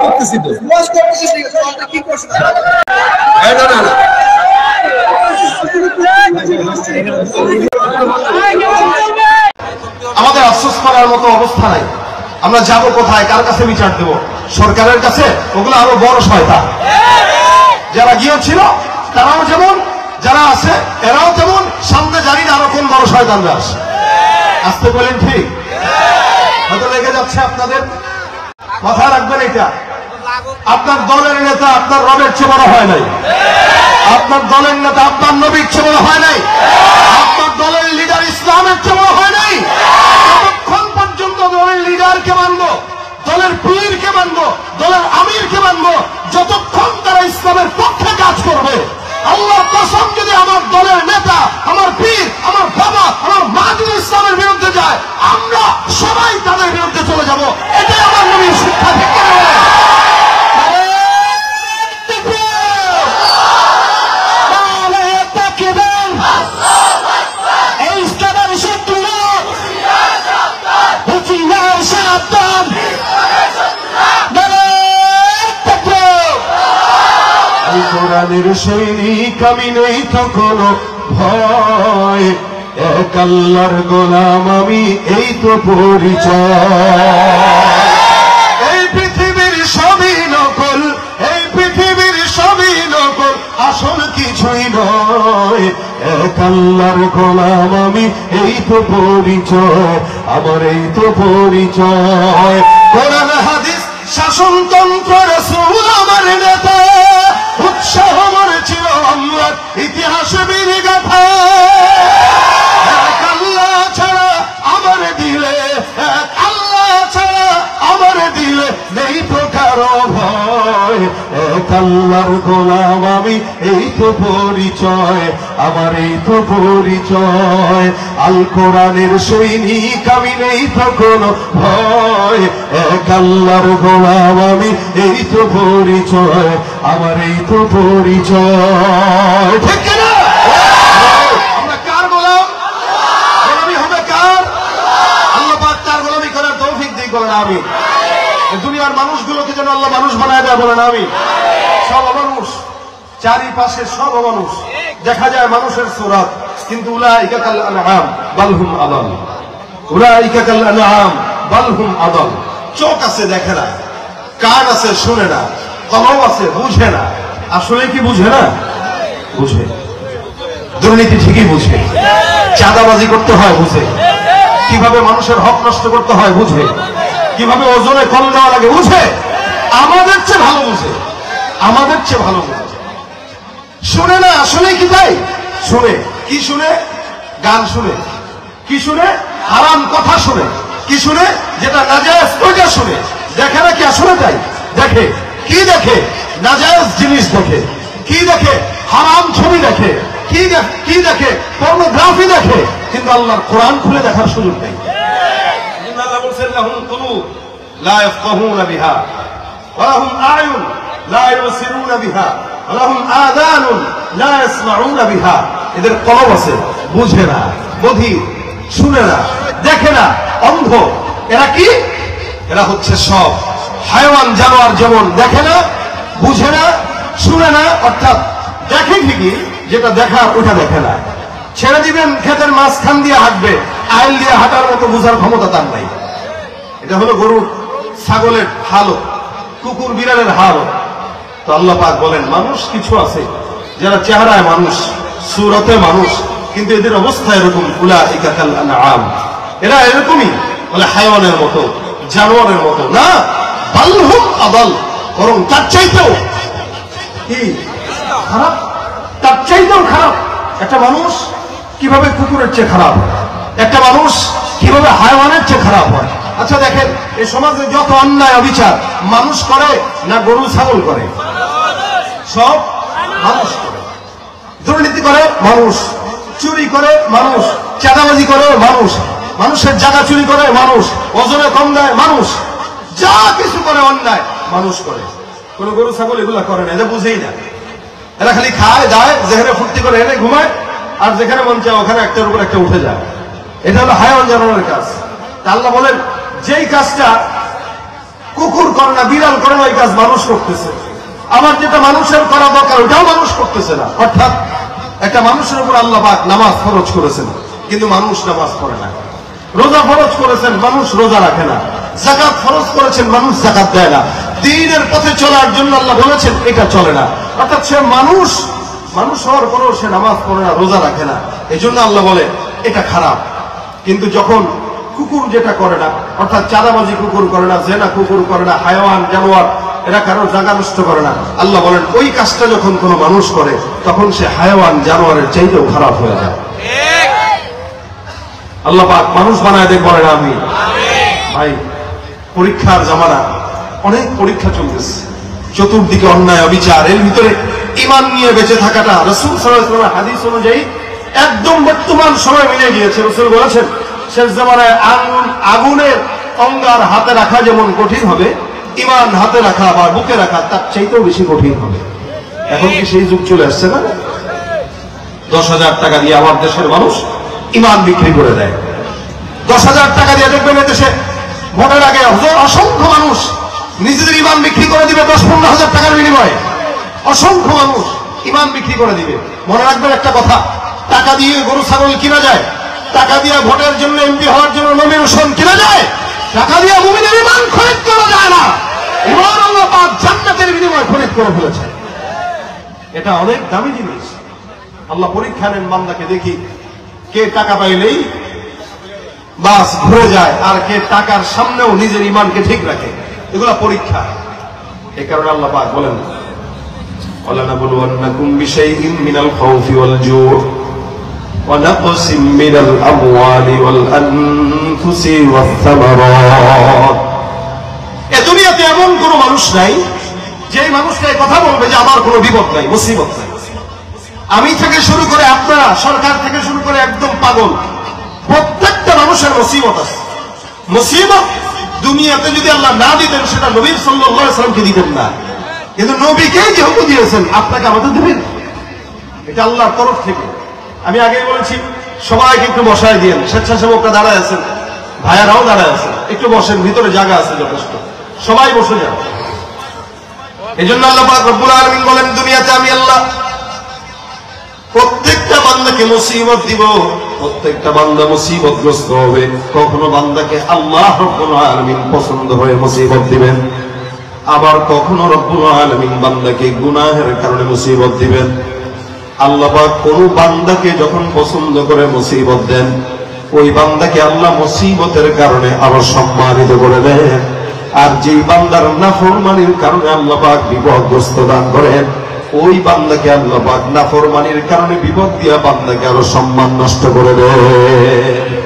করতেছি তো কি করছ না না আমাদের আফসোস করার মতো অবস্থা নাই। আমরা যাব কোথায়, কার কাছে বিচার দেব? সরকারের কাছে? ওগুলো আরো বড় শয়তান। যারা গিয়েছিল তারাও যেমন, যারা আছে এরাও তেমন, সামনে জানি না আরো কোন বড় শয়তানরা আসে। আসতে বলেন ঠিক? হয়তো লেগে যাচ্ছে আপনাদের, মাথায় রাখবেন এটা। আপনার দলের নেতা আপনার রবের চেয়ে বড় হয় নাই, আপনার দলের নেতা আপনার নবীর চেয়ে বড় হয় নাই, আপনার দলের লিডার ইসলামের চেয়ে বড় হয় নাই। যতক্ষণ পর্যন্ত দলের লিডারকে মানবো, দলের পীরকে মানবো, দলের আমিরকে মানবো, যতক্ষণ তারা ইসলামের পক্ষে কাজ করবে, আল্লাহর কসম যদি আমার দলের নেতা, আমার পীর, আমার বাবা, আমার মা যদি ইসলামের বিরুদ্ধে যায়, আমরা সবাই তাদের বিরুদ্ধে চলে যাব। এটাই আমার নবীর শিক্ষা। ঠিক না? কোরআনের সৈনিক আমি, নেই তো কোনো ভয়, এক আল্লাহর গোলাম আমি, এই তো পরিচয়। এই পৃথিবীর সবই নকল, এই পৃথিবীর সবই নকল, আসল কিছুই নয়, এক আল্লাহর গোলাম আমি, এই তো পরিচয় আমার, এই তো পরিচয়। কোরআন হাদিস শাসনতন্ত্র রাসূল আমার নেতা, উৎসাহ মনে ছিল আমরা ইতিহাসে বীর গাথা। এক আল্লাহ ছাড়া আমার দিলে, এক আল্লাহ ছাড়া আমার দিলে নেই তো কারো ভয়, এক আল্লাহর গোলাম আমি, এই তো পরিচয় আমার, এই তো পরিচয়। আল কোরআনের সৈনিক আমি, নেই তো কোনো ভয়, এক আল্লাহর গোলাম আমি, এই তো পরিচয় আমার, এই তো পরিচয়। ঠিক না? আমরা কার গোলাম? গোলামি হবে কার? আল্লাহ পাক কার গোলামি করার তৌফিক দিক বলেন আমি। দুনিয়ার মানুষগুলোকে যেন আল্লাহ মানুষ বানায় দেয় বলেন আমি। সব মানুষ, চারিপাশে সব মানুষ, দেখা যায় মানুষের সুরাত, কিন্তু উলাইকা কাল আনআম বাল হুম আদাল, উলাইকা কাল আনআম বাল হুম আদাল। চোখ আছে দেখে না, কান আছে শুনে না, কলম আছে বুঝে না। আসলে কি বুঝে না? বুঝে। দুর্নীতি ঠিকই বুঝে, চাঁদাবাজি করতে হয় বুঝে, কিভাবে মানুষের হক নষ্ট করতে হয় বুঝে, কিভাবে ওজনে কম দেওয়া লাগে বুঝে। আমাদের চেয়ে ভালো বুঝে, আমাদের চেয়ে ভালো বুঝে। শুনে না, আসলে কি তাই? শুনে। কি শুনে? গান শুনে। কি শুনে? হারাম কথা শুনে। কি শুনে? যেটা নাজায়েজ ওইটা শুনে। দেখে না কি আসলে তাই? দেখে। কি দেখে? নাজায়েজ জিনিস দেখে। কি দেখে? হারাম ছবি দেখে। কি দেখে? পর্নোগ্রাফি দেখে। কিন্তু আল্লাহর কোরআন খুলে দেখার সুযোগ নেই। আল্লাহ বলেন লাহুম কুলুব লা ইয়াফকাহুনা বিহা ওয়া লাহুম আ'য়ুন লা ইউবসিরুনা বিহা ওয়া লাহুম আযানুন লা ইয়াসমাউনা বিহা। এদের কলব আছে, বুঝে না, বধির, শুনে না, দেখে না, অন্ধ। এরা কি? এরা হচ্ছে সব হায়াওয়ান জানোয়ার, যেমন দেখে না, বুঝে না, শুনে না, অর্থাৎ দেখে ঠিকই, যেটা দেখার ওটা দেখে না। ছেড়ে দিবেন ক্ষেতের মাঝখান দিয়ে হাঁটবে, আইল দিয়ে হাঁটার মতো বুঝার ক্ষমতা তার নাই। এটা হলো গরুর ছাগলের হালত, কুকুর বিড়ালের হালত। তো আল্লাহ পাক বলেন মানুষ কিছু আছে যারা চেহারায় মানুষ, সুরতে মানুষ, কিন্তু এদের অবস্থা এরকম, উলাইকা কাল আনআম, এরা এরকমই, বলে হায়াওয়ানের মতো, জানোয়ারের মতো না, বাল হুম আদাল, বরং তার চাইতেও কি খারাপ, তার চাইতেও খারাপ। একটা মানুষ কিভাবে কুকুরের চেয়ে খারাপ, একটা মানুষ কিভাবে হায়াওয়ানের চেয়ে খারাপ হয়। আচ্ছা দেখেন, এই সমাজে যত অন্যায় অবিচার মানুষ করে না গরু ছাগল করে? সব মানুষ করে। দুর্নীতি করে মানুষ, চুরি করে মানুষ, চাঁদাবাজি করে মানুষ, মানুষের জায়গা চুরি করে মানুষ, ওজনে কম দেয় মানুষ, যা কিছু করে অন্যায় মানুষ করে। কোন গরু ছাগল এগুলা করে না, এদের বুঝেই না। এরা খালি খায় দায়, যেখানে ফুর্তি করে এনে ঘুমায়, আর যেখানে মন চায় ওখানে একটার উপর একটা উঠে যায়। এটা হলো হায়াওয়ান জানোয়ারের কাজ। আল্লাহ বলেন যেই কাজটা কুকুর করে না, বিড়াল করে না, ওই কাজ মানুষ করতেছে। আবার যেটা মানুষের করা দরকার ওটাও মানুষ করতেছে না। অর্থাৎ একটা মানুষের উপর আল্লাহ পাক নামাজ ফরজ করেছেন, কিন্তু মানুষ নামাজ পড়ে না। রোজা ফরজ করেছেন, মানুষ রোজা রাখে না। যাকাত ফরজ করেছেন, মানুষ যাকাত দেয় না। দ্বীনের পথে চলার জন্য আল্লাহ বলেছেন, এটা চলে না। অর্থাৎ সে মানুষ হওয়ার পরেও সে নামাজ পড়ে না, রোজা রাখে না। এই জন্য আল্লাহ বলে এটা খারাপ। কিন্তু যখন কুকুর যেটা করে না, অর্থাৎ চাঁদাবাজি কুকুর করে না, জেনা কুকুর করে না, হায়াওয়ান জানোয়ার এরা কারো জায়গা নষ্ট করে না, আল্লাহ বলেন ওই কাজটা যখন কোনো মানুষ করে তখন সে হায়াওয়ান জানোয়ারের চাইতেও খারাপ হয়ে যায়। আল্লাহ পাক মানুষ বানায় দেখ বলে না আমি ভাই। পরীক্ষার জামানা, অনেক পরীক্ষা চলতেছে, চতুর্দিকে অন্যায় অবিচার, এর ভিতরে ঈমান নিয়ে বেঁচে থাকাটা রাসূল সাল্লাল্লাহু আলাইহি ওয়াসাল্লামের হাদিস অনুযায়ী একদম বর্তমান সময় মিলে গিয়েছে। রাসূল বলেছেন শেষ জামানায় আগুনের অঙ্গার হাতে রাখা যেমন কঠিন হবে, ঈমান হাতে রাখা বা বুকে রাখা তার চাইতেও বেশি কঠিন হবে। এখন কি সেই যুগ চলে আসছে না? 10,000 টাকা দিয়ে আমার দেশের মানুষ ঈমান বিক্রি করে দেয়। 10,000 টাকা দিয়ে দেখবেন দেশে ভোটের আগে অসংখ্য মানুষ নিজেদের ঈমান বিক্রি করে দিবে 10-15,000 টাকার বিনিময়ে। অসংখ্য মানুষ ঈমান বিক্রি করে দিবে। মনে রাখবেন একটা কথা, টাকা দিয়ে গরু ছাগল কিনা যায়, টাকা দিয়ে ভোটের জন্য এমপি হওয়ার জন্য নমিনেশন কিনা যায়, টাকা দিয়ে মুমিনের ঈমান খরিদ করা যায় না। ঈমান আল্লাহ পাক জান্নাতের বিনিময়ে খরিদ করে ফেলেছে। এটা অনেক দামি জিনিস। আল্লাহ পরীক্ষা নেন বান্দাকে, দেখি কে টাকা পাইলেই বাস ঘুরে যায়, আর কে টাকার সামনেও নিজের ঈমানকে ঠিক রাখে। এগুলা পরীক্ষা। এই কারণে আল্লাহ পাক বলেন وَلَنَبْلُوَنَّكُمْ بِشَيْءٍ مِّنَ الْخَوْفِ وَالْجُوعِ وَنَقْصٍ مِّنَ الْأَمْوَالِ وَالْأَنفُسِ وَالثَّمَرَاتِ। এই দুনিয়াতে এমন কোন মানুষ নাই যে মানুষকে কথা বলবে যে আমার কোনো বিপদ নাই, মুসিবত নাই। আমি থেকে শুরু করে আপনারা, সরকার থেকে শুরু করে একদম পাগল, প্রত্যেকটা মানুষের মুসিবত আছে। মুসিবত দুনিয়াতে যদি আল্লাহ না দিতেন সেটা নবী সাল্লাল্লাহু আলাইহি ওয়াসাল্লামকে দিতেন না, কিন্তু নবীকে যেহেতু দিয়েছেন আপনাকে আমাদের দেবেন, এটা আল্লাহর তরফ থেকে। আমি আগেই বলেছি সবাইকে একটু বসায় দিয়েন। স্বেচ্ছাসেবকরা দাঁড়ায় আছেন, ভাইয়ারাও দাঁড়ায় আছেন, একটু বসেন, ভিতরে জায়গা আছে যথেষ্ট, সবাই বসে যান। এই জন্য আল্লাহ পাক রব্বুল আলামিন বলেন দুনিয়াতে আমি আল্লাহ প্রত্যেকটা বান্দাকে মুসিবত দিব, প্রত্যেকটা বান্দা মুসিবতগ্রস্ত হবে। কখনো বান্দাকে আল্লাহ রব্বুল আলামিন পছন্দ হয়ে মুসিবত দিবেন, আবার কখনো রব্বুল আলামিন বান্দাকে গুনাহের কারণে মুসিবত দিবেন। আল্লাহ পাক কোন বান্দাকে যখন পছন্দ করে মুসিবত দেন, ওই বান্দাকে আল্লাহ মুসিবতের কারণে আরো সম্মানিত করে দেন। আর যেই বান্দার নাফরমানির কারণে আল্লাহ পাক বিপদগ্রস্ত দান করেন, ওই বান্দাকে আল্লাহ পাক নাফরমানির কারণে বিপদ দিয়া বান্দাকে আরো সম্মান নষ্ট করে দেন।